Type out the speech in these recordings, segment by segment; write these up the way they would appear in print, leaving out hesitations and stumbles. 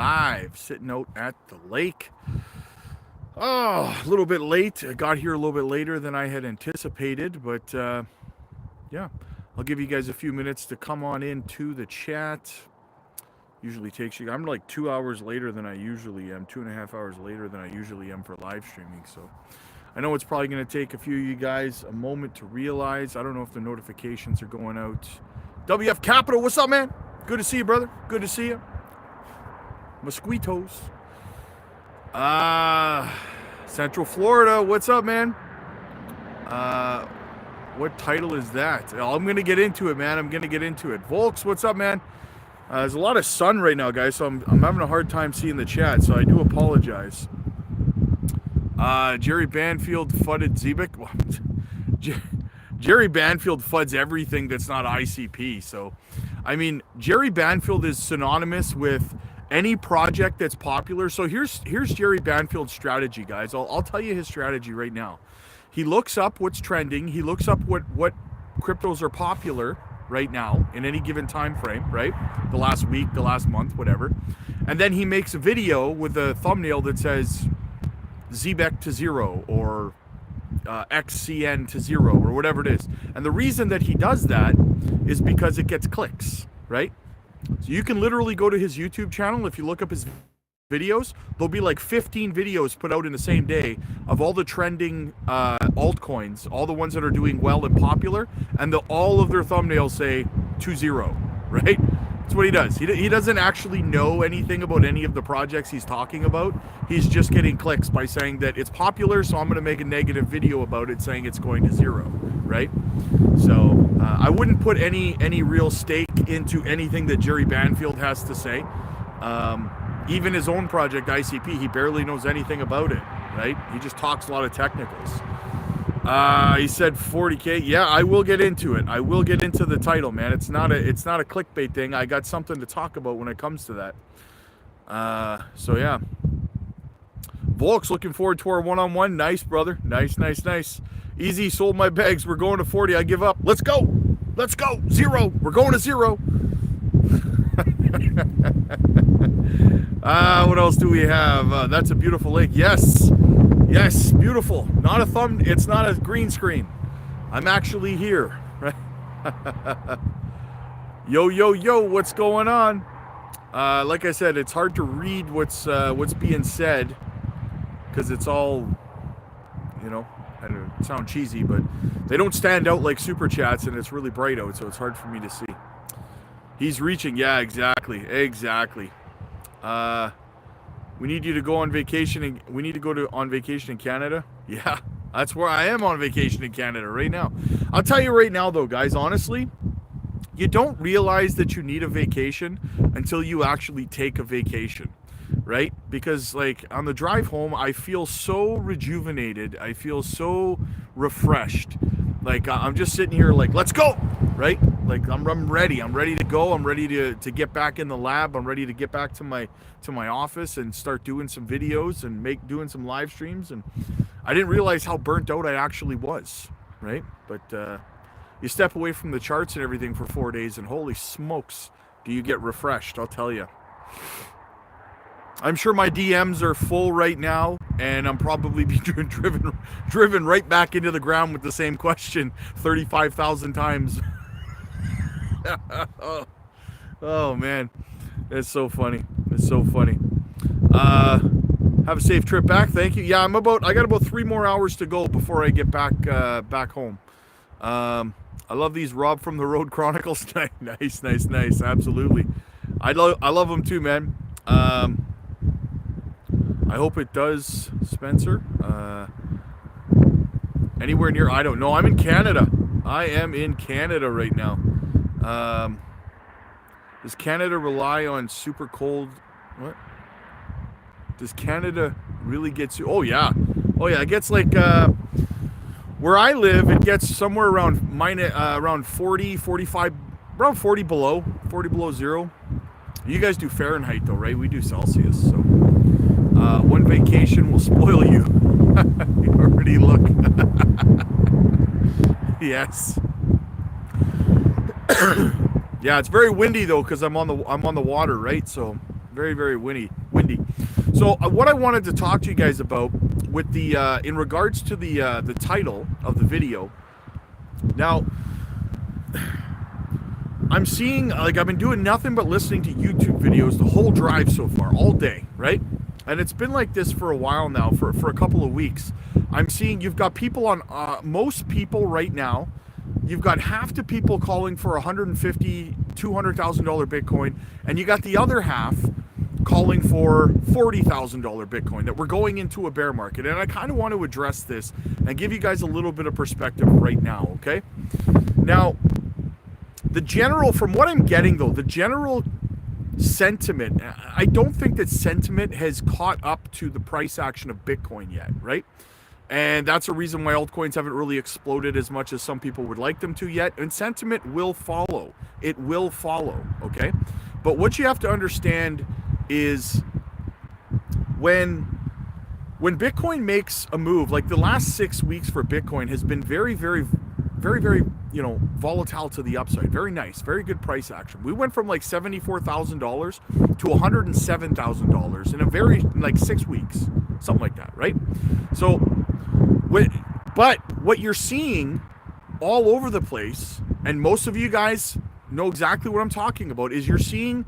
live, sitting out at the lake. Oh, a little bit late. I got here a little bit later than I had anticipated, but yeah, I'll give you guys a few minutes to come on into the chat. Usually takes you, I'm like 2 hours later than I usually am, 2.5 hours later than I usually am for live streaming. So I know it's probably going to take a few of you guys a moment to realize. I don't know if the notifications are going out. WF Capital, what's up, man? Good to see you, brother. Good to see you. Mosquitoes. Central Florida, what's up, man? What title is that? Oh, I'm going to get into it, man. I'm going to get into it. Volks, what's up, man? There's a lot of sun right now, guys, so I'm having a hard time seeing the chat, so I do apologize. Jerry Banfield fudded Zebek. Jerry Banfield fudds everything that's not ICP. So, I mean, Jerry Banfield is synonymous with any project that's popular. So here's Jerry Banfield's strategy, guys. I'll tell you his strategy right now. He looks up what's trending. He looks up what cryptos are popular right now in any given time frame, right? The last week, the last month, whatever. And then he makes a video with a thumbnail that says ZBEC to 0 or XCN to 0 or whatever it is. And the reason that he does that is because it gets clicks, right? So you can literally go to his YouTube channel. If you look up his videos, there'll be like 15 videos put out in the same day of all the trending altcoins, all the ones that are doing well and popular, and all of their thumbnails say 2-0, right? That's what he does. He doesn't actually know anything about any of the projects he's talking about. He's just getting clicks by saying that it's popular, so I'm going to make a negative video about it saying it's going to 0, right? So I wouldn't put any real stake into anything that Jerry Banfield has to say. Even his own project, ICP, he barely knows anything about it, right? He just talks a lot of technicals. He said 40K. Yeah, I will get into it. I will get into the title, man. It's not a clickbait thing. I got something to talk about when it comes to that. So yeah. Volks, looking forward to our one-on-one. Nice, brother. Nice. Easy, sold my bags. We're going to 40. I give up. Let's go. 0. We're going to 0. What else do we have? That's a beautiful lake. Yes, beautiful. Not a thumb. It's not a green screen. I'm actually here. Right? Yo, what's going on? Like I said, it's hard to read what's being said because it's all, I don't sound cheesy, but they don't stand out like super chats, and it's really bright out, so it's hard for me to see. He's reaching. Yeah, exactly. We need you to go on vacation, and we need to go on vacation in Canada. Yeah, that's where I am on vacation in Canada right now. I'll tell you right now, though, guys, honestly, you don't realize that you need a vacation until you actually take a vacation, right? Because, like, on the drive home, I feel so rejuvenated. I feel so refreshed. Like, I'm just sitting here like, let's go, right? Like, I'm ready. I'm ready to go. I'm ready to get back in the lab. I'm ready to get back to my office and start doing some videos and doing some live streams. And I didn't realize how burnt out I actually was, right? But you step away from the charts and everything for 4 days, and holy smokes, do you get refreshed, I'll tell you. I'm sure my DMs are full right now, and I'm probably being driven right back into the ground with the same question 35,000 times. Oh man, it's so funny. Have a safe trip back. Thank you. Yeah, I got about 3 more hours to go before I get back home. I love these Rob from the Road Chronicles. Nice. Absolutely. I love them too, man. I hope it does, Spencer. Anywhere near, I don't know. I'm in Canada. I am in Canada right now. Does Canada rely on super cold? What? Does Canada really get to? Oh yeah. It gets like where I live. It gets somewhere around 40, 45, around 40 below 0. You guys do Fahrenheit though, right? We do Celsius. So one vacation will spoil you. You already look. Yes. Yeah, it's very windy though because I'm on the water, right? So very, very windy. So what I wanted to talk to you guys about with the in regards to the title of the video. Now, I'm seeing, like, I've been doing nothing but listening to YouTube videos the whole drive so far, all day, right? And it's been like this for a while now, for a couple of weeks. I'm seeing you've got people on, most people right now, you've got half the people calling for $150,000, $200,000 Bitcoin, and you got the other half calling for $40,000 Bitcoin, that we're going into a bear market. And I kind of want to address this and give you guys a little bit of perspective right now, okay? Now, from what I'm getting though, the general sentiment, I don't think that sentiment has caught up to the price action of Bitcoin yet, right? And that's a reason why altcoins haven't really exploded as much as some people would like them to yet. And sentiment will follow. It will follow, okay? But what you have to understand is when Bitcoin makes a move, like the last 6 weeks for Bitcoin has been very, very, very, very, volatile to the upside. Very nice, very good price action. We went from like $74,000 to $107,000 in like 6 weeks, something like that, right? So, but what you're seeing all over the place, and most of you guys know exactly what I'm talking about, is you're seeing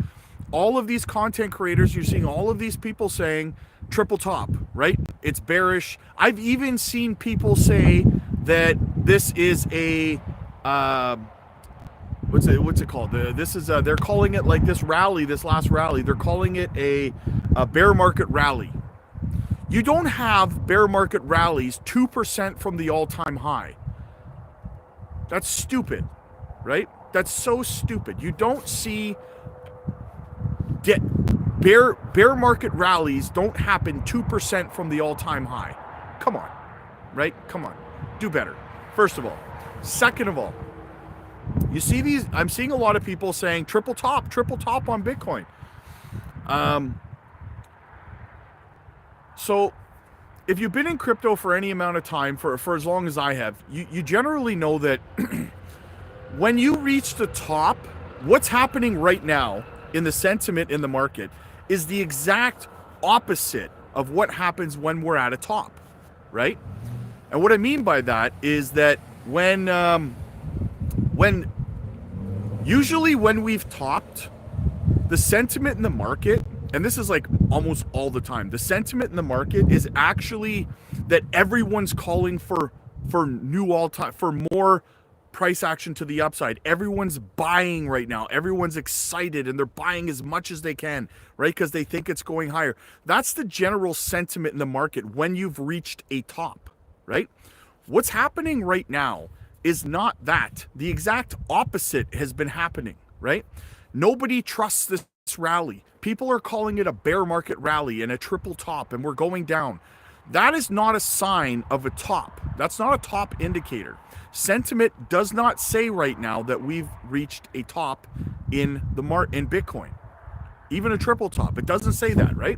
all of these content creators, you're seeing all of these people saying triple top, right? It's bearish. I've even seen people say that this is a what's it called? This is they're calling it, like, this last rally, they're calling it a bear market rally. You don't have bear market rallies 2% from the all-time high. That's stupid, right? That's so stupid. You don't see bear market rallies don't happen 2% from the all-time high. Come on, right? Come on, do better. First of all. Second of all, you see these, I'm seeing a lot of people saying triple top on Bitcoin. So if you've been in crypto for any amount of time, for as long as I have, you generally know that when you reach the top, what's happening right now in the sentiment in the market is the exact opposite of what happens when we're at a top, right? And what I mean by that is that usually when we've topped, the sentiment in the market, and this is like almost all the time, the sentiment in the market is actually that everyone's calling for new all-time, for more price action to the upside. Everyone's buying right now. Everyone's excited and they're buying as much as they can, right? Because they think it's going higher. That's the general sentiment in the market when you've reached a top, right? What's happening right now is not that. The exact opposite has been happening, right? Nobody trusts this rally. People are calling it a bear market rally and a triple top, and we're going down. That is not a sign of a top. That's not a top indicator. Sentiment does not say right now that we've reached a top in Bitcoin, even a triple top. It doesn't say that, right?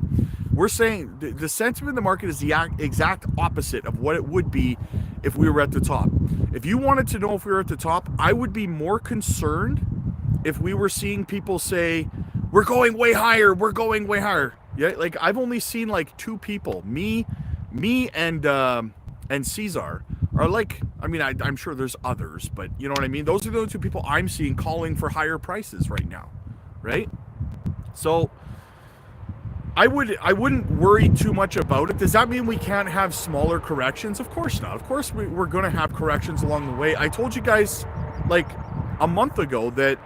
We're saying the sentiment in the market is the exact opposite of what it would be if we were at the top. If you wanted to know if we were at the top, I would be more concerned if we were seeing people say, we're going way higher, we're going way higher. Yeah, like I've only seen like two people, me and Caesar are like, I mean, I'm sure there's others, but you know what I mean? Those are the two people I'm seeing calling for higher prices right now, right? So I wouldn't worry too much about it. Does that mean we can't have smaller corrections? Of course not. Of course we're going to have corrections along the way. I told you guys like a month ago that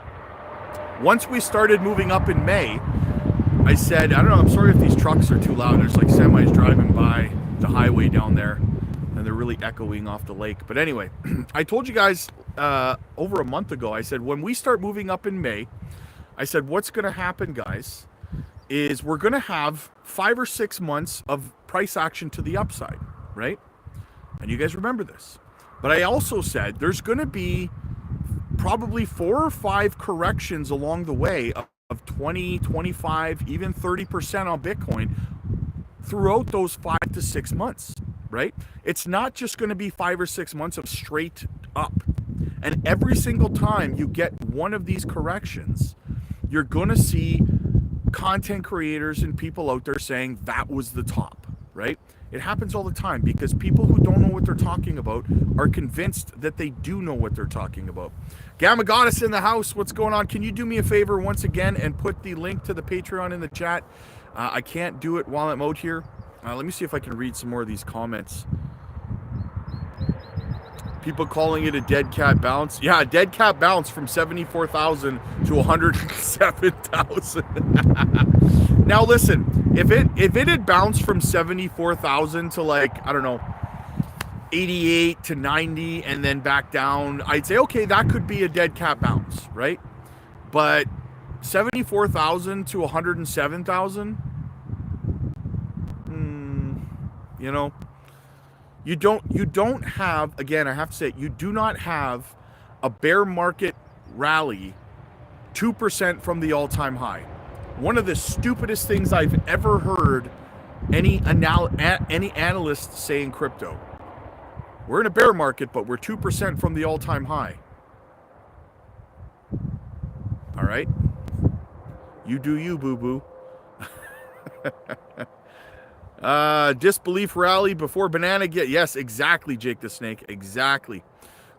once we started moving up in May, I said, I don't know, I'm sorry if these trucks are too loud. There's like semis driving by the highway down there and they're really echoing off the lake. But anyway, I told you guys over a month ago, I said, when we start moving up in May, I said, what's going to happen, guys, is we're going to have 5 or 6 months of price action to the upside, right? And you guys remember this. But I also said there's going to be probably 4 or 5 corrections along the way of 20, 25, even 30% on Bitcoin throughout those 5 to 6 months, right? It's not just going to be 5 or 6 months of straight up. And every single time you get one of these corrections, you're going to see content creators and people out there saying that was the top, right? It happens all the time because people who don't know what they're talking about are convinced that they do know what they're talking about. Gamma Goddess in the house, what's going on? Can you do me a favor once again and put the link to the Patreon in the chat? I can't do it while I'm out here. Let me see if I can read some more of these comments. People calling it a dead cat bounce. Yeah, a dead cat bounce from 74,000 to 107,000. Now listen, if it had bounced from 74,000 to like, I don't know, 88 to 90 and then back down, I'd say, okay, that could be a dead cat bounce, right? But 74,000 to 107,000, you know, you don't have, again, I have to say, you do not have a bear market rally 2% from the all-time high. One of the stupidest things I've ever heard any analyst say in crypto. We're in a bear market, but we're 2% from the all-time high. All right? You do you, boo-boo. Disbelief rally before banana get. Yes, exactly, Jake the Snake. Exactly.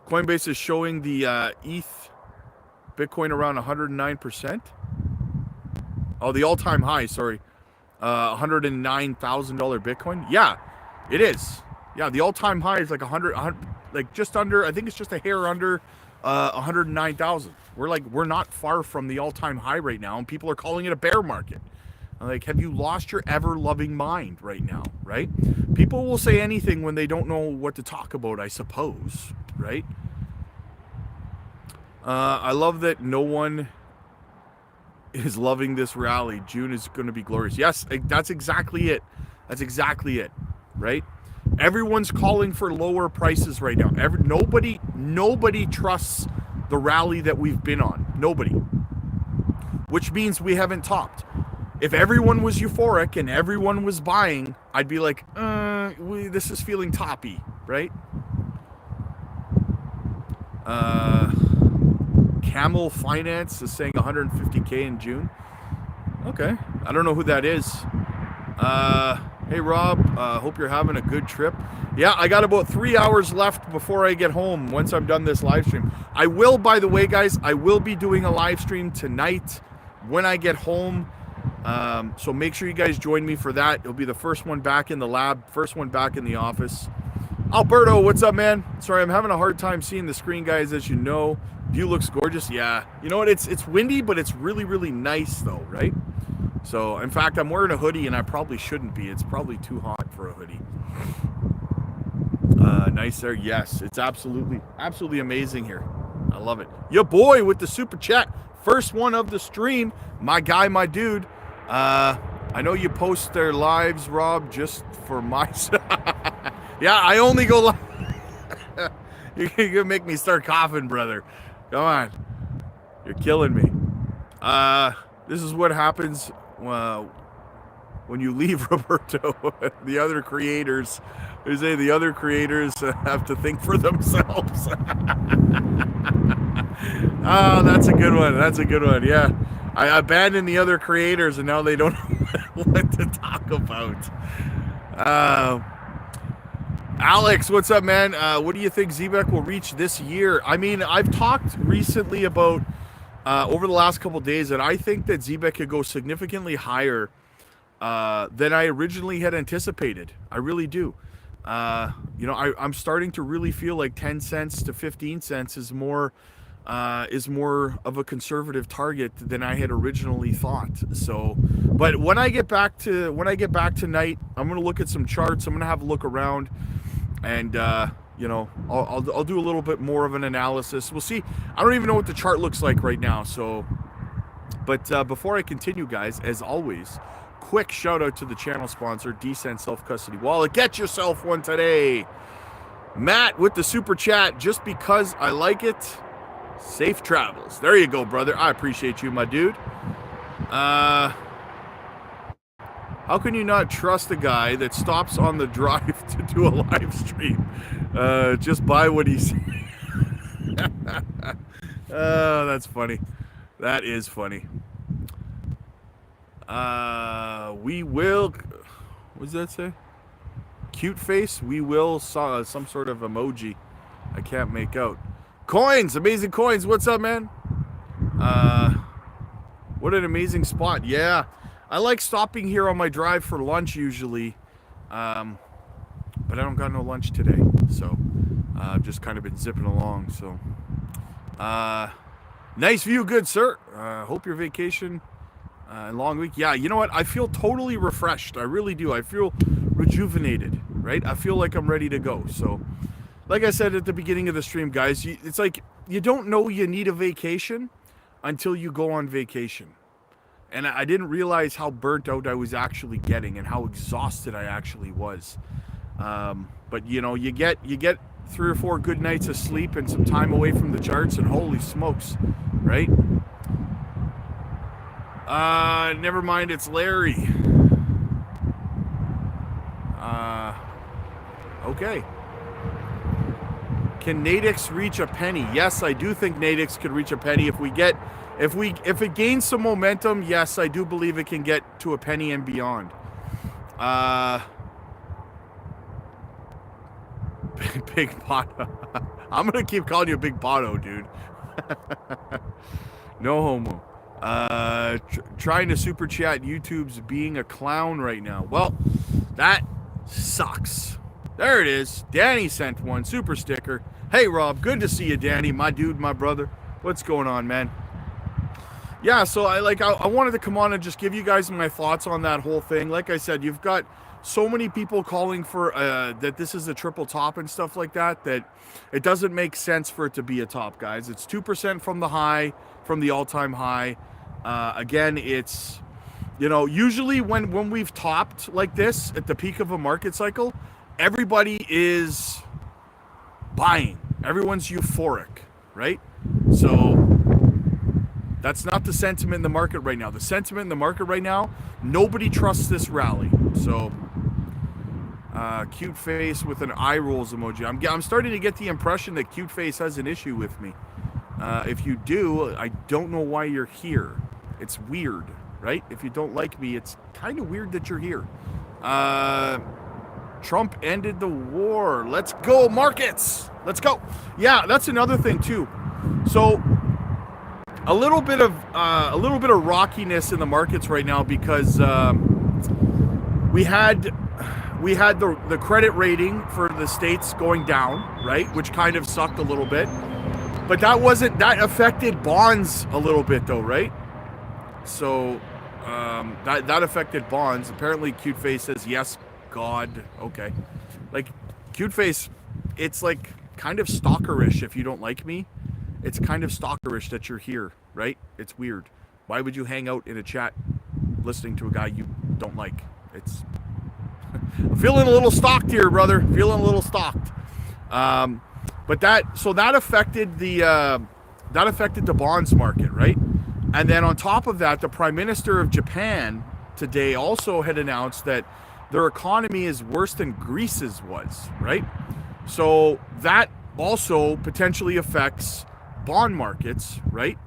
Coinbase is showing the ETH Bitcoin around 109%. Oh, the all-time high, sorry. $109,000 Bitcoin. Yeah, it is. Yeah, the all-time high is like 100, like just under, I think it's just a hair under 109,000. We're not far from the all-time high right now, and people are calling it a bear market. Like, have you lost your ever-loving mind right now, right? People will say anything when they don't know what to talk about, I suppose, right? I love that no one is loving this rally. June is going to be glorious. Yes, that's exactly it. That's exactly it, right? Everyone's calling for lower prices right now. Nobody trusts the rally that we've been on. Nobody. Which means we haven't topped. If everyone was euphoric and everyone was buying, I'd be like, this is feeling toppy, right? Camel Finance is saying 150K in June. Okay. I don't know who that is. Hey, Rob. Hope you're having a good trip. Yeah, I got about 3 hours left before I get home once I'm done this live stream. I will, by the way, guys, I will be doing a live stream tonight when I get home. So make sure you guys join me for that. It'll be the first one back in the lab, first one back in the office. Alberto, what's up, man? Sorry, I'm having a hard time seeing the screen, guys, as you know. View looks gorgeous. Yeah. You know what? It's windy, but it's really, really nice, though, right? So, in fact, I'm wearing a hoodie, and I probably shouldn't be. It's probably too hot for a hoodie. Nice there. Yes, it's absolutely amazing here. I love it. Your boy with the super chat. First one of the stream. My guy, my dude. I know you post their lives, Rob, just for my... Yeah, I only go live. You're going to make me start coughing, brother. Come on. You're killing me. This is what happens when you leave, Roberto. The other creators, they say the other creators have to think for themselves. Oh, that's a good one. That's a good one. Yeah. I abandoned the other creators, and now they don't know what to talk about. Alex, what's up, man? What do you think ZBEC will reach this year? I mean, I've talked recently about, over the last couple of days, that I think that ZBEC could go significantly higher than I originally had anticipated. I really do. You know, I'm starting to really feel like 10 cents to 15 cents is more of a conservative target than I had originally thought. So, but when I get back tonight, I'm going to look at some charts. I'm going to have a look around, and you know, I'll do a little bit more of an analysis. We'll see. I don't even know what the chart looks like right now. So, but before I continue, guys, as always, quick shout out to the channel sponsor, Descent Self Custody Wallet. Get yourself one today. Matt with the super chat, just because I like it. Safe travels. There you go, brother. I appreciate you, my dude. How can you not trust a guy that stops on the drive to do a live stream? Just buy what he's saying. Oh, that's funny. That is funny. We will. What does that say? Cute face. We will. Some sort of emoji. I can't make out. Coins, amazing coins. What's up, man? What an amazing spot. Yeah, I like stopping here on my drive for lunch usually, but I don't got no lunch today, so I've just kind of been zipping along. So, nice view, good sir. Hope your vacation and long week. Yeah, you know what? I feel totally refreshed. I really do. I feel rejuvenated, right? I feel like I'm ready to go. So, like I said at the beginning of the stream, guys, it's like you don't know you need a vacation until you go on vacation. And I didn't realize how burnt out I was actually getting and how exhausted I actually was. But you know, you get 3 or 4 good nights of sleep and some time away from the charts, and holy smokes, right? Never mind, it's Larry. Okay. Can Nadix reach a penny? Yes, I do think Nadix could reach a penny if it gains some momentum. Yes, I do believe it can get to a penny and beyond. Big Pato. I'm gonna keep calling you Big Pato, dude. No homo. Trying to super chat. YouTube's being a clown right now. Well, that sucks. There it is. Danny sent one super sticker. Hey Rob, good to see you, Danny, my dude, my brother. What's going on, man? Yeah, so I wanted to come on and just give you guys my thoughts on that whole thing. Like I said, you've got so many people calling for that this is a triple top and stuff like that, that it doesn't make sense for it to be a top, guys. It's 2% from the high, from the all-time high. Again, it's, you know, usually when we've topped like this at the peak of a market cycle, everybody is buying. Everyone's euphoric, right? So that's not the sentiment in the market right now. The sentiment in the market right now, nobody trusts this rally. So, cute face with an eye rolls emoji. I'm starting to get the impression that cute face has an issue with me. If you do, I don't know why you're here. It's weird, right? If you don't like me, it's kind of weird that you're here. Trump ended the war. Let's go, markets. Let's go. Yeah, that's another thing too. So a little bit of rockiness in the markets right now because we had the credit rating for the states going down, right, which kind of sucked a little bit. But that affected bonds a little bit though, right? So that affected bonds. Apparently, cute face says yes. God, okay. Like, cute face, it's like kind of stalkerish if you don't like me. It's kind of stalkerish that you're here, right? It's weird. Why would you hang out in a chat listening to a guy you don't like? It's I'm feeling a little stalked here, brother. Feeling a little stalked. But that affected the bonds market, right? And then on top of that, the Prime Minister of Japan today also had announced that their economy is worse than Greece's was, right? So that also potentially affects bond markets, right?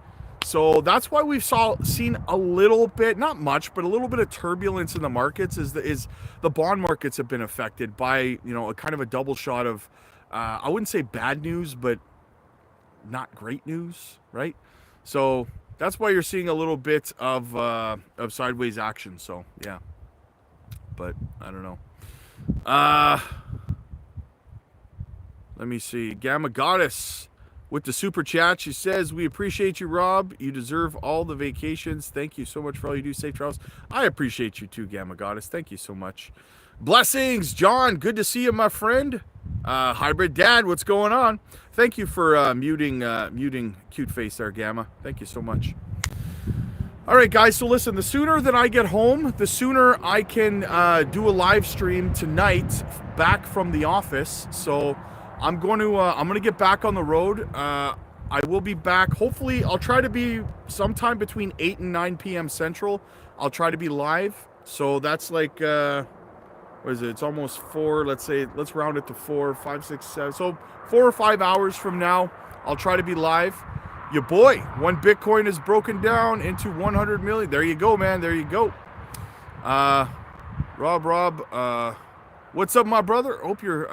So that's why we've seen a little bit, not much, but a little bit of turbulence in the markets. Is the bond markets have been affected by, you know, a kind of a double shot of, I wouldn't say bad news, but not great news, right? So that's why you're seeing a little bit of sideways action. So yeah. But I don't know. Let me see. Gamma Goddess with the super chat. She says, we appreciate you, Rob. You deserve all the vacations. Thank you so much for all you do. Safe travels. I appreciate you too, Gamma Goddess. Thank you so much. Blessings, John. Good to see you, my friend. Hybrid Dad, what's going on? Thank you for muting cute face there, Gamma. Thank you so much. All right, guys, so listen, the sooner that I get home, the sooner I can do a live stream tonight back from the office. So I'm going to get back on the road. I will be back. Hopefully, I'll try to be sometime between 8 and 9 p.m. Central. I'll try to be live. So that's like, what is it? It's almost 4. Let's round it to 4, 5, 6, 7. So 4 or 5 hours from now, I'll try to be live. Your boy, one Bitcoin is broken down into 100 million. There you go, man. There you go. Rob, what's up, my brother? Hope you're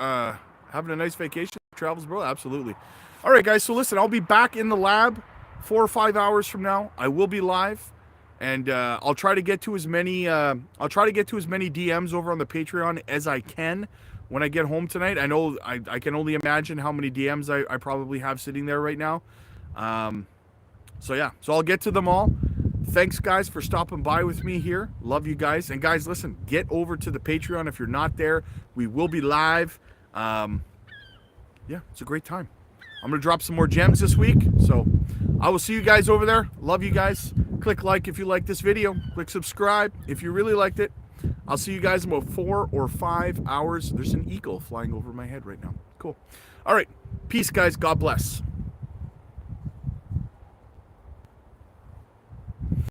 having a nice vacation. Travels, bro. Absolutely. All right, guys. So listen, I'll be back in the lab 4 or 5 hours from now. I will be live, and I'll try to get to as many. I'll try to get to as many DMs over on the Patreon as I can when I get home tonight. I know I can only imagine how many DMs I probably have sitting there right now. So yeah, so I'll get to them all. Thanks, guys, for stopping by with me here. Love you guys. And guys, listen, get over to the Patreon if you're not there. We will be live. Yeah, it's a great time. I'm going to drop some more gems this week. So I will see you guys over there. Love you guys. Click like if you like this video. Click subscribe if you really liked it. I'll see you guys in about 4 or 5 hours. There's an eagle flying over my head right now. Cool. All right. Peace, guys. God bless.